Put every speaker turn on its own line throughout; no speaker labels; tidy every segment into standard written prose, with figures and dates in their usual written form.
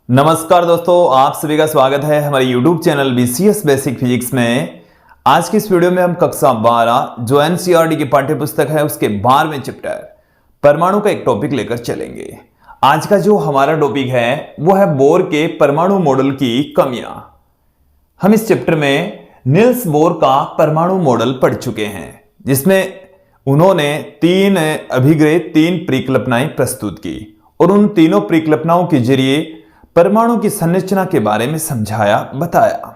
नमस्कार दोस्तों, आप सभी का स्वागत है हमारे YouTube channel BCS basic physics में। आज की इस वीडियो में हम कक्षा 12 जो NCERT की पाठ्य पुस्तक है उसके 12वें चैप्टर परमाणु का एक टॉपिक लेकर चलेंगे। आज का जो हमारा टॉपिक है वो है बोर के परमाणु मॉडल की कमियां। हम इस चैप्टर में निल्स बोर का परमाणु मॉडल पढ़ चुके हैं, जिसमें उन्होंने तीन परिकल्पनाएं प्रस्तुत की और उन तीनों परिकल्पनाओं के जरिए परमाणु की संरचना के बारे में समझाया बताया।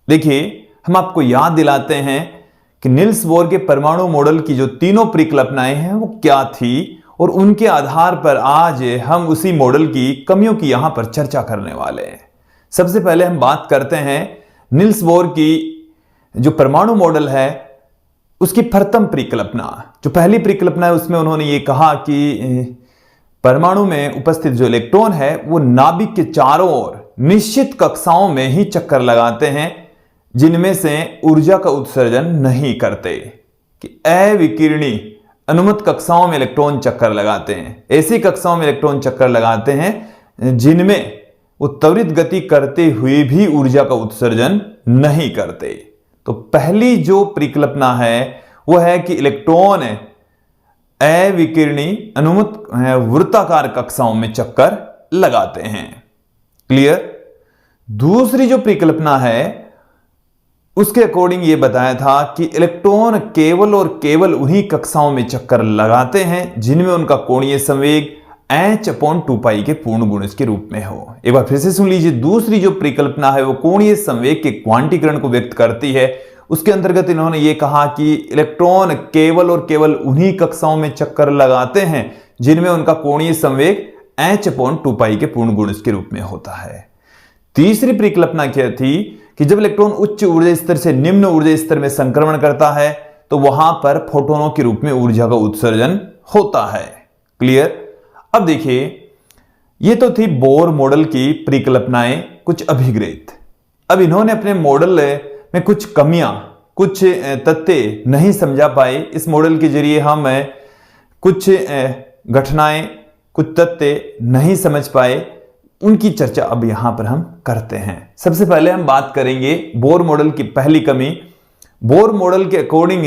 देखिए, हम आपको याद दिलाते हैं कि निल्स बोर के परमाणु मॉडल की जो तीनों परिकल्पनाएं हैं वो क्या थी और उनके आधार पर आज हम उसी मॉडल की कमियों की यहां पर चर्चा करने वाले हैं। सबसे पहले हम बात करते हैं निल्स बोर की जो परमाणु मॉडल है उसकी प्रथम परिकल्पना। जो पहली परिकल्पना है उसमें उन्होंने ये कहा कि परमाणु में उपस्थित जो इलेक्ट्रॉन है वो नाभिक के चारों ओर निश्चित कक्षाओं में ही चक्कर लगाते हैं, जिनमें से ऊर्जा का उत्सर्जन नहीं करते। कि अविकिरणी अनुमत कक्षाओं में इलेक्ट्रॉन चक्कर लगाते हैं, ऐसी कक्षाओं में इलेक्ट्रॉन चक्कर लगाते हैं जिनमें वो त्वरित गति करते हुए भी ऊर्जा का उत्सर्जन नहीं करते। तो पहली जो परिकल्पना है वो है कि इलेक्ट्रॉन अविकिरणी अनुमत वृत्ताकार कक्षाओं में चक्कर लगाते हैं। क्लियर। दूसरी जो परिकल्पना है उसके अकॉर्डिंग यह बताया था कि इलेक्ट्रॉन केवल और केवल उन्हीं कक्षाओं में चक्कर लगाते हैं जिनमें उनका कोणीय संवेग h/2π के पूर्ण गुणज के रूप में हो। एक बार फिर से सुन लीजिए, दूसरी जो परिकल्पना है वो कोणीय संवेग के क्वांटीकरण को व्यक्त करती है। उसके अंतर्गत इन्होंने ये कहा कि इलेक्ट्रॉन केवल और केवल उन्हीं कक्षाओं में चक्कर लगाते हैं जिनमें उनका कोणीय संवेग h/2π के पूर्ण गुणज के रूप में होता है। तीसरी परिकल्पना क्या थी कि जब इलेक्ट्रॉन उच्च ऊर्जा स्तर से निम्न ऊर्जा स्तर में संक्रमण करता है तो वहां पर फोटोनों के रूप में ऊर्जा का उत्सर्जन होता है। क्लियर। अब देखिए, ये तो थी बोर मॉडल की परिकल्पनाएं कुछ अभिग्रहित। अब इन्होंने अपने मॉडल में कुछ कमियां, कुछ तथ्य नहीं समझा पाए। इस मॉडल के जरिए हम कुछ घटनाएं, कुछ तथ्य नहीं समझ पाए, उनकी चर्चा अब यहां पर हम करते हैं। सबसे पहले हम बात करेंगे बोर मॉडल की पहली कमी। बोर मॉडल के अकॉर्डिंग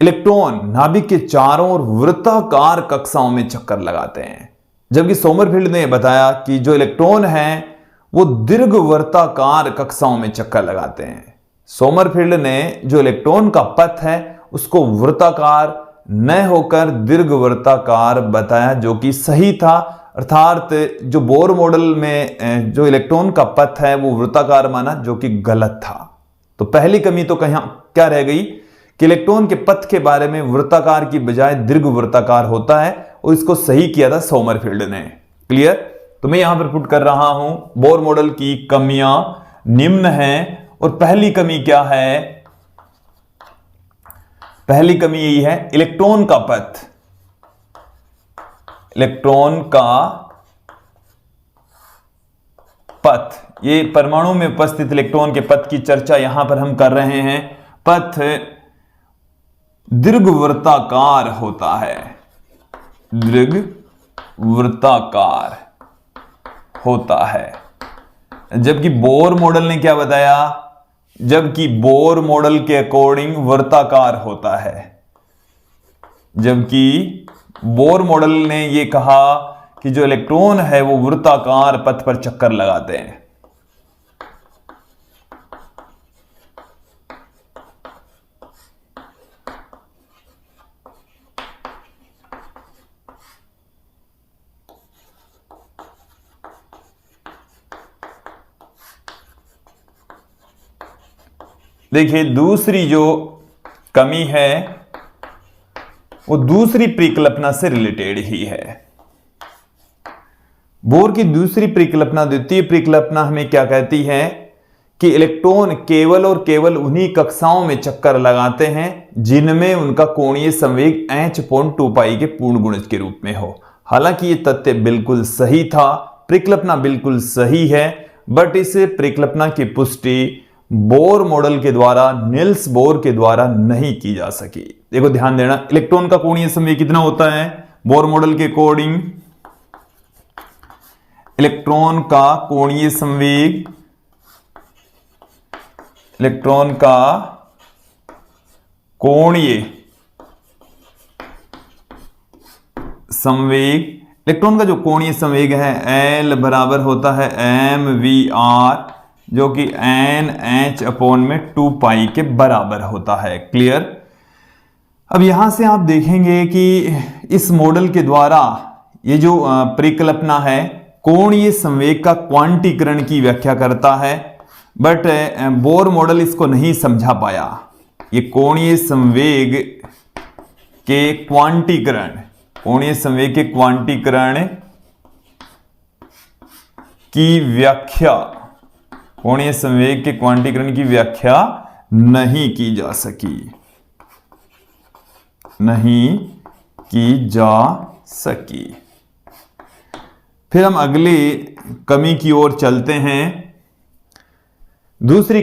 इलेक्ट्रॉन नाभिक के चारों ओर वृत्ताकार कक्षाओं में चक्कर लगाते हैं, जबकि सोमरफील्ड ने बताया कि जो इलेक्ट्रॉन है वो दीर्घवृत्ताकार कक्षाओं में चक्कर लगाते हैं। सोमरफील्ड ने जो इलेक्ट्रॉन का पथ है उसको वृत्ताकार न होकर दीर्घवृत्ताकार बताया, जो कि सही था। अर्थात जो बोर मॉडल में जो इलेक्ट्रॉन का पथ है वो वृत्ताकार माना, जो कि गलत था। तो पहली कमी तो कहीं क्या रह गई कि इलेक्ट्रॉन के पथ के बारे में वृत्ताकार की बजाय दीर्घवृत्ताकार होता है, और इसको सही किया था सोमरफील्ड ने। क्लियर। तो मैं यहां पर पुट कर रहा हूं बोर मॉडल की कमियां निम्न हैं, और पहली कमी क्या है? पहली कमी यही है, इलेक्ट्रॉन का पथ। इलेक्ट्रॉन का पथ, ये परमाणु में उपस्थित इलेक्ट्रॉन के पथ की चर्चा यहां पर हम कर रहे हैं। पथ दीर्घवृत्ताकार होता है, दीर्घवृत्ताकार होता है। जबकि बोर मॉडल ने क्या बताया? जबकि बोर मॉडल के अकॉर्डिंग वृत्ताकार होता है। जबकि बोर मॉडल ने यह कहा कि जो इलेक्ट्रॉन है वो वृत्ताकार पथ पर चक्कर लगाते हैं। देखिए, दूसरी जो कमी है वो दूसरी परिकल्पना से रिलेटेड ही है। बोर की दूसरी परिकल्पना, द्वितीय परिकल्पना हमें क्या कहती है कि इलेक्ट्रॉन केवल और केवल उन्हीं कक्षाओं में चक्कर लगाते हैं जिनमें उनका कोणीय संवेग h/2π के पूर्ण गुणज के रूप में हो। हालांकि यह तथ्य बिल्कुल सही था, परिकल्पना बिल्कुल सही है, बट इस परिकल्पना की पुष्टि बोर मॉडल के द्वारा, निल्स बोर के द्वारा नहीं की जा सकी। देखो ध्यान देना, इलेक्ट्रॉन का कोणीय संवेग कितना होता है बोर मॉडल के अकॉर्डिंग? इलेक्ट्रॉन का कोणीय संवेग, इलेक्ट्रॉन का कोणीय संवेग, इलेक्ट्रॉन का जो कोणीय संवेग है L बराबर होता है mvr, जो कि NH/2 के बराबर होता है। क्लियर। अब यहां से आप देखेंगे कि इस मॉडल के द्वारा ये जो परिकल्पना है कोणीय संवेग का क्वांटीकरण की व्याख्या करता है, बट बोर मॉडल इसको नहीं समझा पाया। ये कोणीय संवेग के क्वांटीकरण, कोणीय संवेग के क्वांटीकरण की व्याख्या, कोणीय संवेग के क्वांटीकरण की व्याख्या नहीं की जा सकी, नहीं की जा सकी। फिर हम अगली कमी की ओर चलते हैं। दूसरी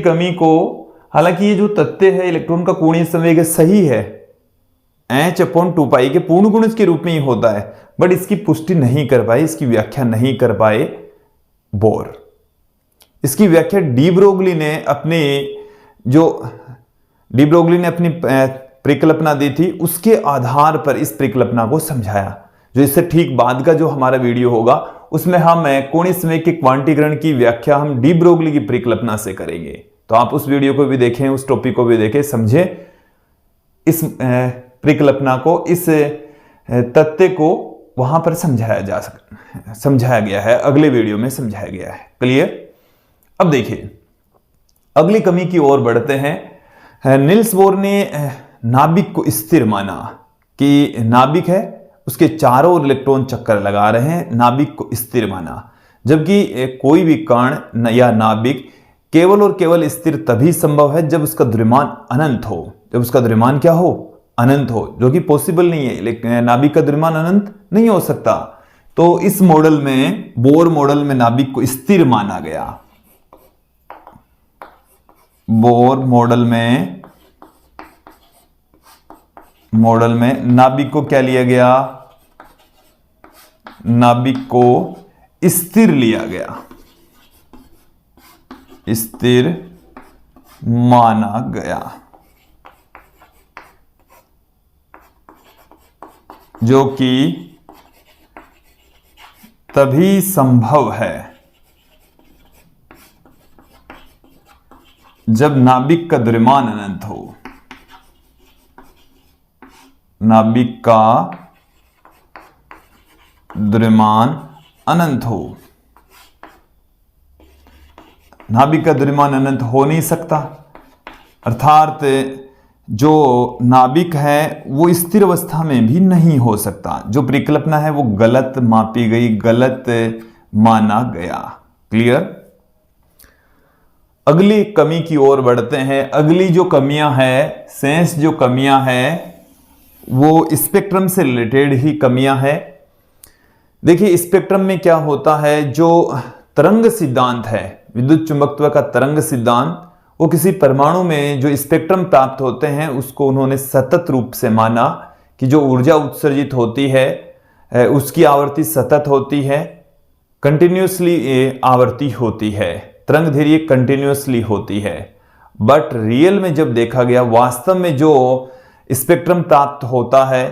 कमी को, हालांकि ये जो तथ्य है इलेक्ट्रॉन का कोणीय संवेग सही है, H/2 के पूर्ण गुणज के रूप में ही होता है, बट इसकी पुष्टि नहीं कर पाए, इसकी व्याख्या नहीं कर पाए बोर। इसकी व्याख्या डी ब्रोगली ने अपनी परिकल्पना दी थी, उसके आधार पर इस परिकल्पना को समझाया। जो इससे ठीक बाद का जो हमारा वीडियो होगा उसमें हम कोणीय संवेग के क्वांटीकरण की व्याख्या हम डी ब्रोगली की परिकल्पना से करेंगे। तो आप उस वीडियो को भी देखें, उस टॉपिक को भी देखें, समझे इस परिकल्पना को, इस तथ्य को वहां पर समझाया गया है, अगले वीडियो में समझाया गया है। क्लियर। अब देखिए अगली कमी की ओर बढ़ते हैं। निल्स बोर ने नाभिक को स्थिर माना कि नाभिक है उसके चारों ओर इलेक्ट्रॉन चक्कर लगा रहे हैं, नाभिक को स्थिर माना। जबकि कोई भी कण या नाभिक केवल और केवल स्थिर तभी संभव है जब उसका द्रव्यमान अनंत हो, जब उसका द्रव्यमान क्या हो, अनंत हो, जो कि पॉसिबल नहीं है। लेकिन नाभिक का द्रव्यमान अनंत नहीं हो सकता। तो इस मॉडल में, बोर मॉडल में नाभिक को स्थिर माना गया। बोर मॉडल में नाभिक को क्या लिया गया, नाभिक को स्थिर लिया गया, स्थिर माना गया, जो कि तभी संभव है जब नाभिक का द्रव्यमान अनंत हो, नाभिक का द्रव्यमान अनंत हो। नाभिक का द्रव्यमान अनंत हो नहीं सकता, अर्थात जो नाभिक है वो स्थिर अवस्था में भी नहीं हो सकता। जो परिकल्पना है वो गलत मापी गई, गलत माना गया। क्लियर। अगली कमी की ओर बढ़ते हैं। अगली जो कमियां है, शेष जो कमियां हैं, वो स्पेक्ट्रम से रिलेटेड ही कमियां हैं। देखिए स्पेक्ट्रम में क्या होता है, जो तरंग सिद्धांत है, विद्युत चुंबकत्व का तरंग सिद्धांत, वो किसी परमाणु में जो स्पेक्ट्रम प्राप्त होते हैं उसको उन्होंने सतत रूप से माना कि जो ऊर्जा उत्सर्जित होती है उसकी आवृत्ति सतत होती है, कंटिन्यूसली आवृत्ति होती है, तरंग दैर्घ्य कंटिन्यूसली होती है। बट रियल में जब देखा गया, वास्तव में जो स्पेक्ट्रम प्राप्त होता है,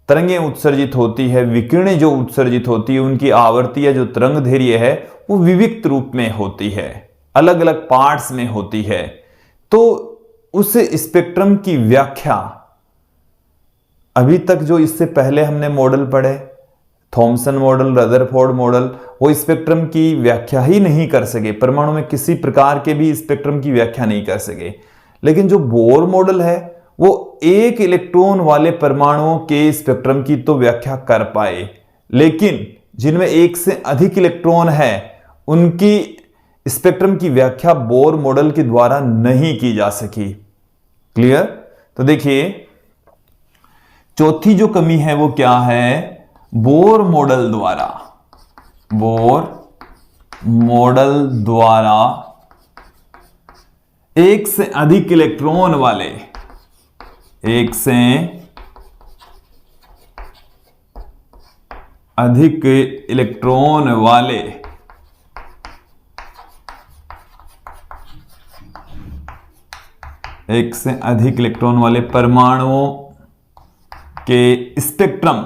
तरंगें उत्सर्जित होती है, विकिरणें जो उत्सर्जित होती है, उनकी आवर्ती या जो तरंग दैर्घ्य है वो विविक्त रूप में होती है, अलग अलग पार्ट्स में होती है। तो उस स्पेक्ट्रम की व्याख्या अभी तक जो इससे पहले हमने मॉडल पढ़े, थॉमसन मॉडल, रदरफोर्ड मॉडल, वो स्पेक्ट्रम की व्याख्या ही नहीं कर सके, परमाणु में किसी प्रकार के भी स्पेक्ट्रम की व्याख्या नहीं कर सके। लेकिन जो बोर मॉडल है वो एक इलेक्ट्रॉन वाले परमाणुओं के स्पेक्ट्रम की तो व्याख्या कर पाए, लेकिन जिनमें एक से अधिक इलेक्ट्रॉन है उनकी स्पेक्ट्रम की व्याख्या बोर मॉडल के द्वारा नहीं की जा सकी। क्लियर। तो देखिए चौथी जो कमी है वो क्या है, बोर मॉडल द्वारा एक से अधिक इलेक्ट्रॉन वाले, एक से अधिक इलेक्ट्रॉन वाले एक से अधिक इलेक्ट्रॉन वाले परमाणुओं के स्पेक्ट्रम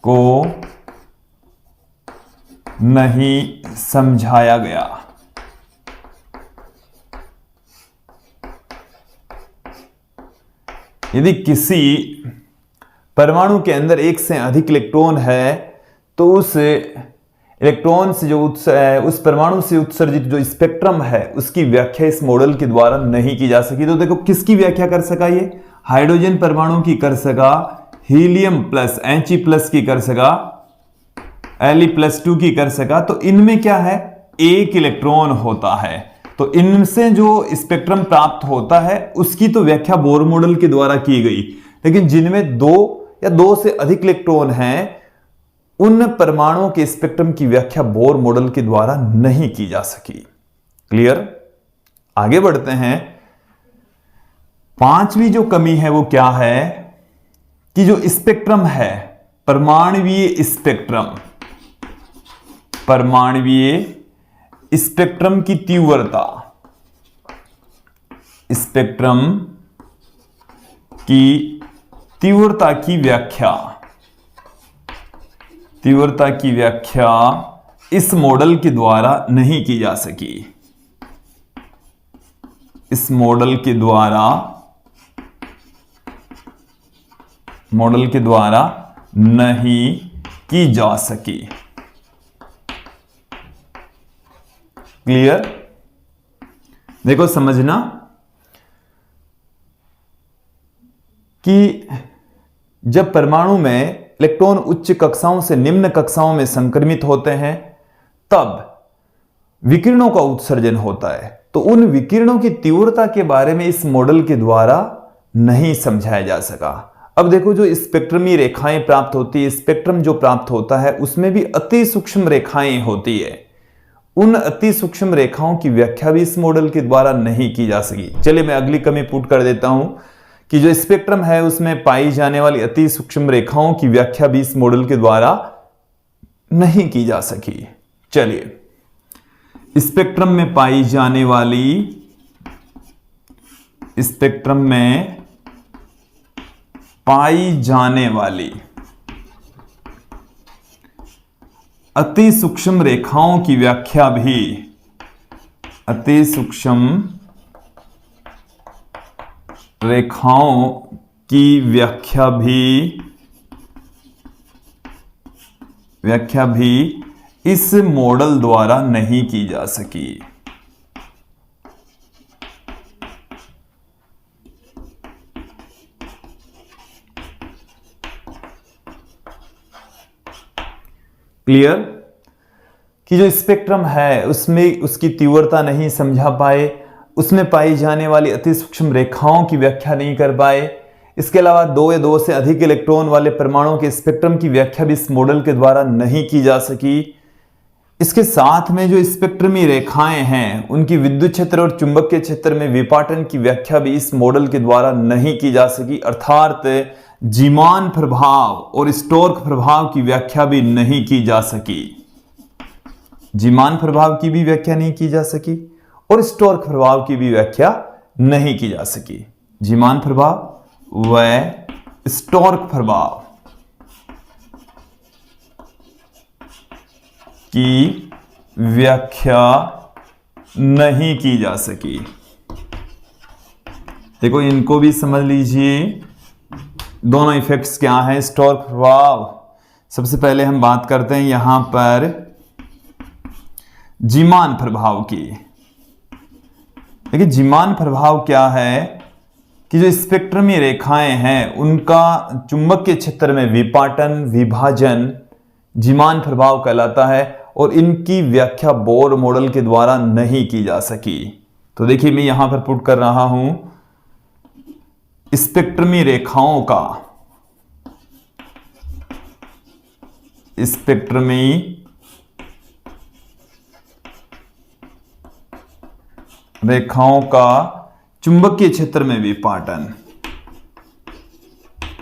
को नहीं समझाया गया। यदि किसी परमाणु के अंदर एक से अधिक इलेक्ट्रॉन है तो उस इलेक्ट्रॉन से जो उस परमाणु से उत्सर्जित जो स्पेक्ट्रम है उसकी व्याख्या इस मॉडल के द्वारा नहीं की जा सकी। तो देखो किसकी व्याख्या कर सका, ये हाइड्रोजन परमाणु की कर सका, हीलियम प्लस He प्लस की कर सका, Li+2 की कर सका। तो इनमें क्या है, एक इलेक्ट्रॉन होता है, तो इनसे जो स्पेक्ट्रम प्राप्त होता है उसकी तो व्याख्या बोर मॉडल के द्वारा की गई। लेकिन जिनमें दो या दो से अधिक इलेक्ट्रॉन हैं उन परमाणुओं के स्पेक्ट्रम की व्याख्या बोर मॉडल के द्वारा नहीं की जा सकी। क्लियर? आगे बढ़ते हैं। पांचवी जो कमी है वो क्या है कि जो स्पेक्ट्रम है, परमाणुवीय स्पेक्ट्रम की तीव्रता, स्पेक्ट्रम की तीव्रता की व्याख्या इस मॉडल के द्वारा नहीं की जा सकी। इस मॉडल के द्वारा नहीं की जा सकी। क्लियर? देखो समझना कि जब परमाणु में इलेक्ट्रॉन उच्च कक्षाओं से निम्न कक्षाओं में संक्रमित होते हैं तब विकिरणों का उत्सर्जन होता है। तो उन विकिरणों की तीव्रता के बारे में इस मॉडल के द्वारा नहीं समझाया जा सका। अब देखो जो स्पेक्ट्रमी रेखाएं प्राप्त होती है, स्पेक्ट्रम जो प्राप्त होता है उसमें भी अति सूक्ष्म रेखाएं होती है। उन अति सूक्ष्म रेखाओं की व्याख्या भी इस मॉडल के द्वारा नहीं की जा सकी। चलिए मैं अगली कमी पुट कर देता हूं कि जो स्पेक्ट्रम है उसमें पाई जाने वाली अति सूक्ष्म रेखाओं की व्याख्या भी इस मॉडल के द्वारा नहीं की जा सकी। चलिए, स्पेक्ट्रम में पाई जाने वाली अति सूक्ष्म रेखाओं की व्याख्या भी इस मॉडल द्वारा नहीं की जा सकी। क्लियर? कि जो स्पेक्ट्रम है उसमें उसकी तीव्रता नहीं समझा पाए, उसमें पाई जाने वाली अति सूक्ष्म रेखाओं की व्याख्या नहीं कर पाए। इसके अलावा दो या दो से अधिक इलेक्ट्रॉन वाले परमाणुओं के स्पेक्ट्रम की व्याख्या भी इस मॉडल के द्वारा नहीं की जा सकी। इसके साथ में जो स्पेक्ट्रमी रेखाएं हैं उनकी विद्युत क्षेत्र और चुंबकीय क्षेत्र में विपाटन की व्याख्या भी इस मॉडल के द्वारा नहीं की जा सकी। अर्थात जीमान प्रभाव और स्टोर्क प्रभाव की व्याख्या भी नहीं की जा सकी। जीमान प्रभाव की भी व्याख्या नहीं की जा सकी और स्टोर्क प्रभाव की भी व्याख्या नहीं की जा सकी। जीमान प्रभाव व स्टोर्क प्रभाव की व्याख्या नहीं की जा सकी। देखो इनको भी समझ लीजिए, दोनों इफेक्ट्स क्या हैं। स्टोर्क प्रभाव, सबसे पहले हम बात करते हैं यहां पर जीमान प्रभाव की। देखिए जीमान प्रभाव क्या है कि जो स्पेक्ट्रमी रेखाएं हैं उनका चुंबकीय क्षेत्र में विपाटन विभाजन जीमान प्रभाव कहलाता है और इनकी व्याख्या बोर मॉडल के द्वारा नहीं की जा सकी। तो देखिए मैं यहां पर पुट कर रहा हूं स्पेक्ट्रमी रेखाओं का चुंबकीय क्षेत्र में विपाटन,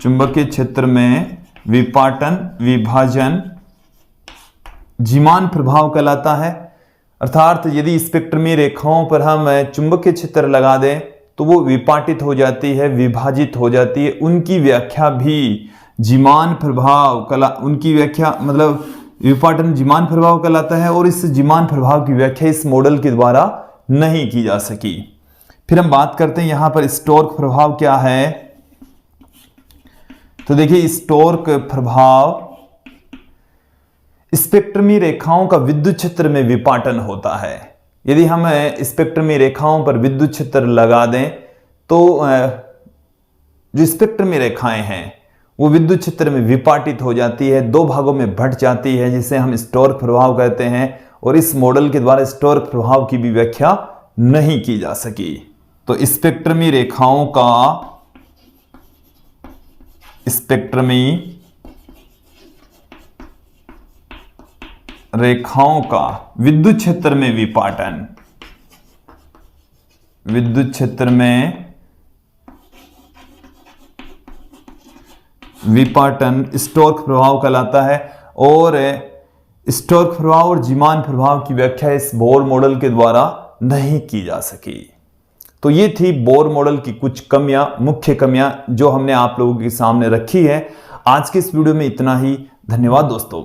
चुंबकीय क्षेत्र में विपाटन विभाजन जीमान प्रभाव कहलाता है। अर्थात यदि स्पेक्ट्रमी रेखाओं पर हम चुंबकीय क्षेत्र लगा दें तो वो विपाटित हो जाती है, विभाजित हो जाती है। उनकी व्याख्या भी जीमान प्रभाव उनकी व्याख्या मतलब विपाटन जीमान प्रभाव कहलाता है और इस जीमान प्रभाव की व्याख्या इस मॉडल के द्वारा नहीं की जा सकी। फिर हम बात करते हैं यहां पर स्टोर्क प्रभाव क्या है। तो देखिए स्टोर्क प्रभाव स्पेक्ट्रमी रेखाओं का विद्युत क्षेत्र में विपाटन होता है। यदि हम स्पेक्ट्रमी रेखाओं पर विद्युत क्षेत्र लगा दें तो जो स्पेक्ट्रमी रेखाएं हैं वो विद्युत क्षेत्र में विपाटित हो जाती है, दो भागों में बंट जाती है, जिसे हम स्टोर्क प्रभाव कहते हैं। और इस मॉडल के द्वारा स्टोर्क प्रभाव की भी व्याख्या नहीं की जा सकी। तो स्पेक्ट्रमी रेखाओं का विद्युत क्षेत्र में विपाटन, विद्युत क्षेत्र में विपाटन स्टोर्क प्रभाव कहलाता है। और स्टोर्क प्रभाव और जीमान प्रभाव की व्याख्या इस बोर मॉडल के द्वारा नहीं की जा सकी। तो ये थी बोर मॉडल की कुछ कमियां, मुख्य कमियां जो हमने आप लोगों के सामने रखी है। आज के इस वीडियो में इतना ही। धन्यवाद दोस्तों।